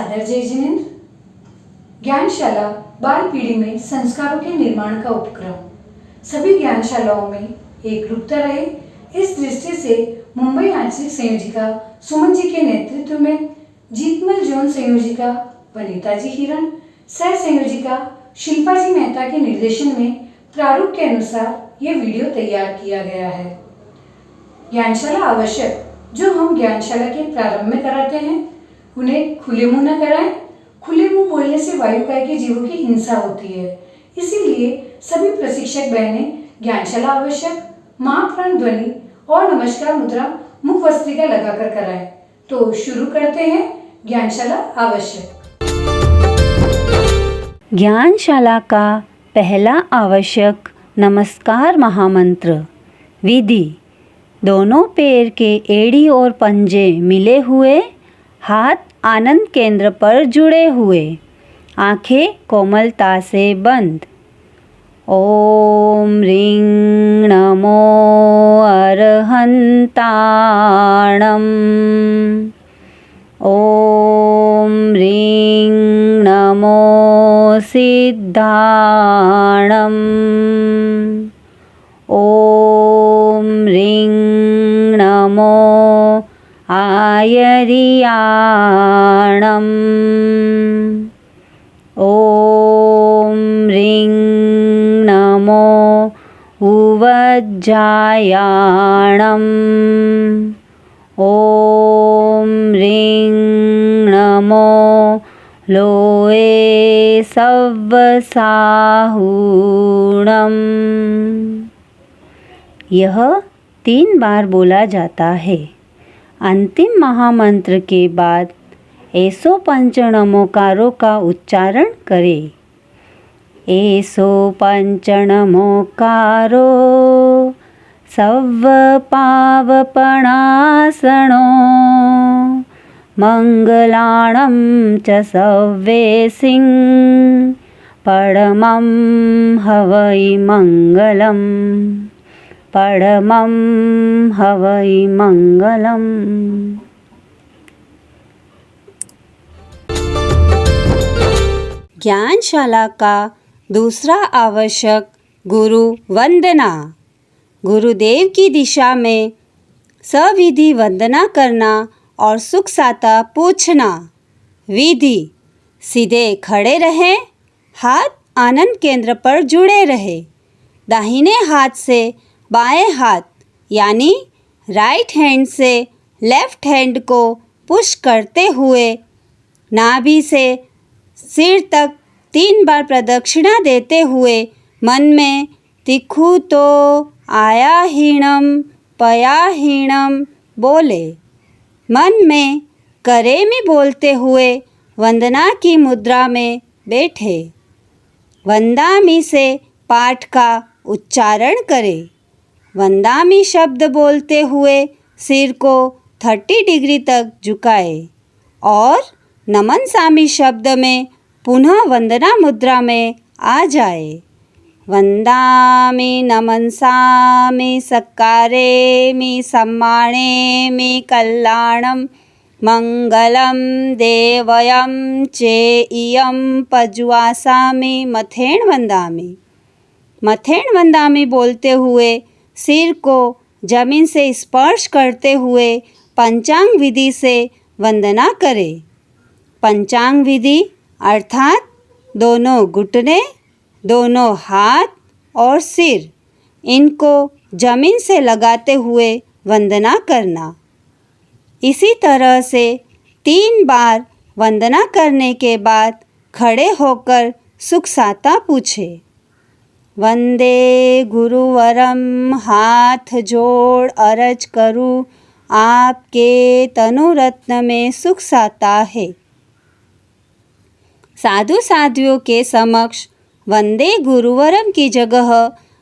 सादर जय जिनेन्द्र। ज्ञानशाला बाल पीढ़ी में संस्कारों के निर्माण का उपक्रम सभी ज्ञानशालाओं में एकरूपता रहे, इस दृष्टि से मुंबई आंचलिक संयोजिका सुमन जी के नेतृत्व में जीतमल जोन संयोजिका वनिता जी हिरण, सह संयोजिका शिल्पा जी मेहता के निर्देशन में प्रारूप के अनुसार यह वीडियो तैयार किया गया है। ज्ञानशाला आवश्यक जो हम ज्ञानशाला के प्रारंभ में कराते हैं, उन्हें खुले मुंह न कराएं। खुले मुंह बोलने से वायुकाय के जीवों की हिंसा होती है, इसीलिए सभी प्रशिक्षक बहनें ज्ञानशाला आवश्यक, महाप्राण ध्वनि और नमस्कार मुद्रा मुख वस्त्रिका लगाकर कराएं। तो शुरू करते हैं ज्ञानशाला आवश्यक। ज्ञानशाला का पहला आवश्यक नमस्कार महामंत्र। विधि: दोनों पैर के एड़ी और पंजे मिले हुए, हाथ आनंद केंद्र पर जुड़े हुए, आंखें कोमलता से बंद। ओम ह्रीं नमो अरहंताणं। ओम ह्रीं नमो सिद्धाणं। ओम ह्रीं नमो आयर्याणम्। ओम ह्रीं नमो उवज्जायाणम्। ओम ह्रीं नमो लोए सव्वसाहूणम्। यह 3 बार बोला जाता है। अंतिम महामंत्र के बाद ऐसो पंचनमोकारों का उच्चारण करें। ऐसो पंचनमोकारो सव्वपावपणासनो मंगलाणं च सव्वेसिं परमं हवै मंगलम्। परमं हवै मंगलम्। ज्ञानशाला का दूसरा आवश्यक गुरु वंदना। गुरुदेव की दिशा में सविधि वंदना करना और सुख साता पूछना। विधि: सीधे खड़े रहें, हाथ आनंद केंद्र पर जुड़े रहे, दाहिने हाथ से बाएं हाथ यानी राइट हैंड से लेफ्ट हैंड को पुश करते हुए नाभि से सिर तक 3 बार प्रदक्षिणा देते हुए मन में तिखु तो आयाहीणम पयाहीणम बोले। मन में करेमी बोलते हुए वंदना की मुद्रा में बैठे। वंदामि से पाठ का उच्चारण करें। वंदामि शब्द बोलते हुए सिर को 30 डिग्री तक झुकाए और नमनसामि शब्द में पुनः वंदना मुद्रा में आ जाए। वंदामि नमनसामि सक्कारेमि सम्मानेमि कल्याणं मंगलम देवयं चेयं पज्वासामि मथेण वंदामि। मथेण वंदामि बोलते हुए सिर को जमीन से स्पर्श करते हुए पंचांग विधि से वंदना करें। पंचांग विधि अर्थात दोनों घुटने, दोनों हाथ और सिर, इनको जमीन से लगाते हुए वंदना करना। इसी तरह से 3 बार वंदना करने के बाद खड़े होकर सुख साता पूछे। वंदे गुरुवरम, हाथ जोड़ अरज करूं, आपके तनुरत्न में सुख साता है। साधु साध्वियों के समक्ष वंदे गुरुवरम की जगह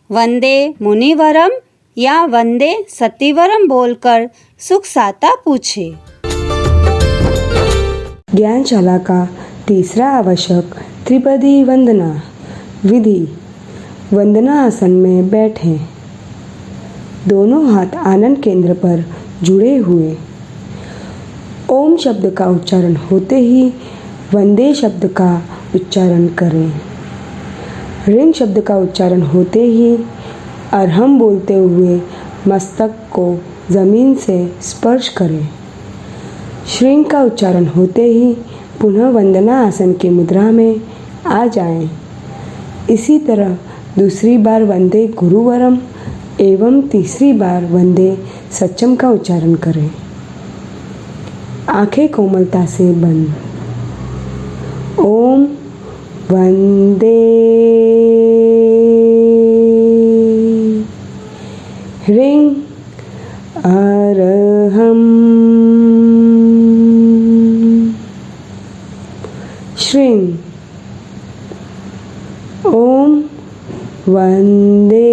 वंदे मुनिवरम या वंदे सतीवरम बोलकर सुख साता पूछे। ज्ञानशाला का तीसरा आवश्यक त्रिपदी वंदना। विधि: वंदना आसन में बैठें, दोनों हाथ आनंद केंद्र पर जुड़े हुए। ओम शब्द का उच्चारण होते ही वंदे शब्द का उच्चारण करें। ऋंग शब्द का उच्चारण होते ही अरहम बोलते हुए मस्तक को जमीन से स्पर्श करें। श्रृंग का उच्चारण होते ही पुनः वंदना आसन की मुद्रा में आ जाएं। इसी तरह दूसरी बार वंदे गुरुवरम एवं तीसरी बार वंदे सच्चम का उच्चारण करें। आंखें कोमलता से बंद। ओम वंदे ह्रीं अरहं श्रीं। ओम वंदे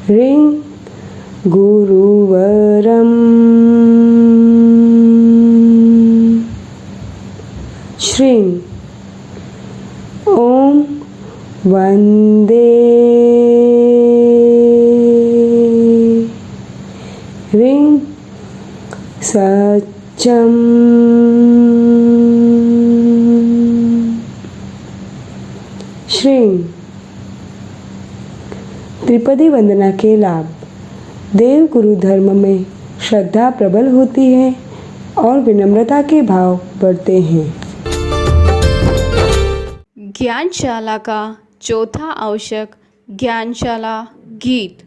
ह्रीं गुरुवरम श्रीं। ओम वंदे ह्रीं सच्चम। श्रीं। त्रिपदी वंदना के लाभ। देव गुरु धर्म में श्रद्धा प्रबल होती है और विनम्रता के भाव बढ़ते हैं। ज्ञानशाला का चौथा आवश्यक ज्ञानशाला गीत।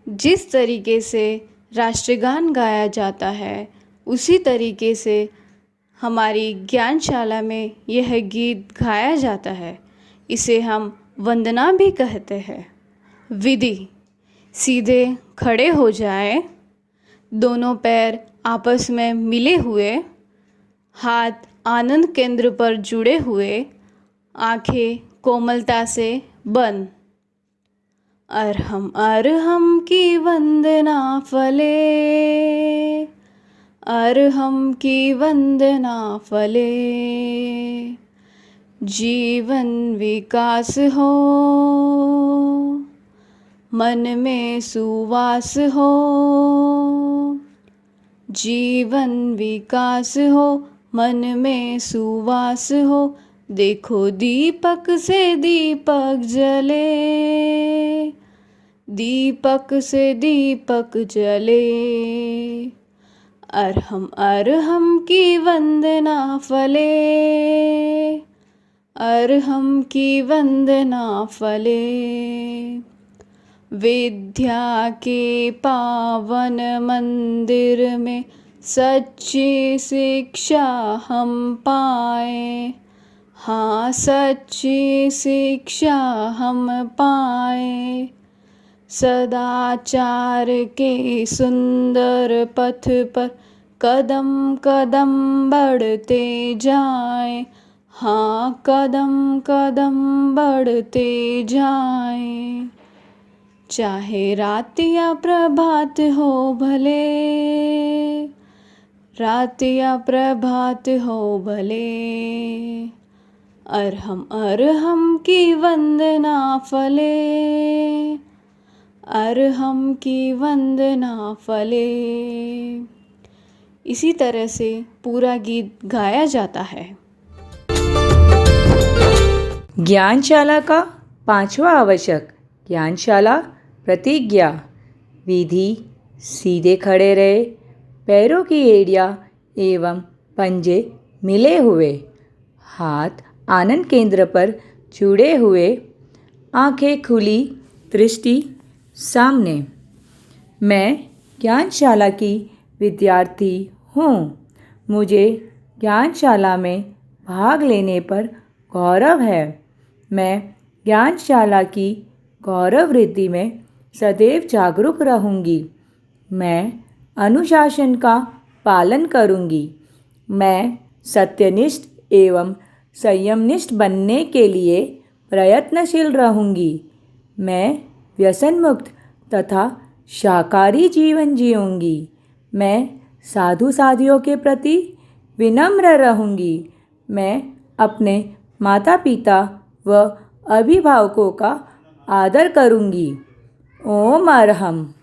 जिस तरीके से राष्ट्रगान गाया जाता है उसी तरीके से हमारी ज्ञानशाला में यह गीत गाया जाता है। इसे हम वंदना भी कहते हैं। विधि। सीधे खड़े हो जाएं, दोनों पैर आपस में मिले हुए, हाथ आनंद केंद्र पर जुड़े हुए, आंखें कोमलता से बंद। अरहम अरहम की वंदना फले, अरहम की वंदना फले। जीवन विकास हो, मन में सुवास हो। जीवन विकास हो, मन में सुवास हो। देखो दीपक से दीपक जले, दीपक से दीपक जले। अरहम अरहम की वंदना फले, अरहम की वंदना फले। विद्या के पावन मंदिर में सच्ची शिक्षा हम पाए। हाँ, सच्ची शिक्षा हम पाए। सदाचार के सुंदर पथ पर कदम कदम बढ़ते जाएं। हाँ, कदम कदम बढ़ते जाएं। चाहे रात या प्रभात हो भले, रात या प्रभात हो भले। अरहम अरहम की वंदना फले, अरहम की वंदना फले। इसी तरह से पूरा गीत गाया जाता है। ज्ञानशाला का पांचवा आवश्यक ज्ञानशाला प्रतिज्ञा। विधि। सीधे खड़े रहे, पैरों की एड़ियाँ एवं पंजे मिले हुए, हाथ आनंद केंद्र पर जुड़े हुए, आंखें खुली, दृष्टि सामने। मैं ज्ञानशाला की विद्यार्थी हूँ। मुझे ज्ञानशाला में भाग लेने पर गौरव है। मैं ज्ञानशाला की गौरव वृद्धि में सदैव जागरूक रहूँगी। मैं अनुशासन का पालन करूँगी। मैं सत्यनिष्ठ एवं संयमनिष्ठ बनने के लिए प्रयत्नशील रहूँगी। मैं व्यसन मुक्त तथा शाकाहारी जीवन जीऊँगी। मैं साधु साधियों के प्रति विनम्र रहूँगी। मैं अपने माता पिता व अभिभावकों का आदर करूँगी। ओम अरहम।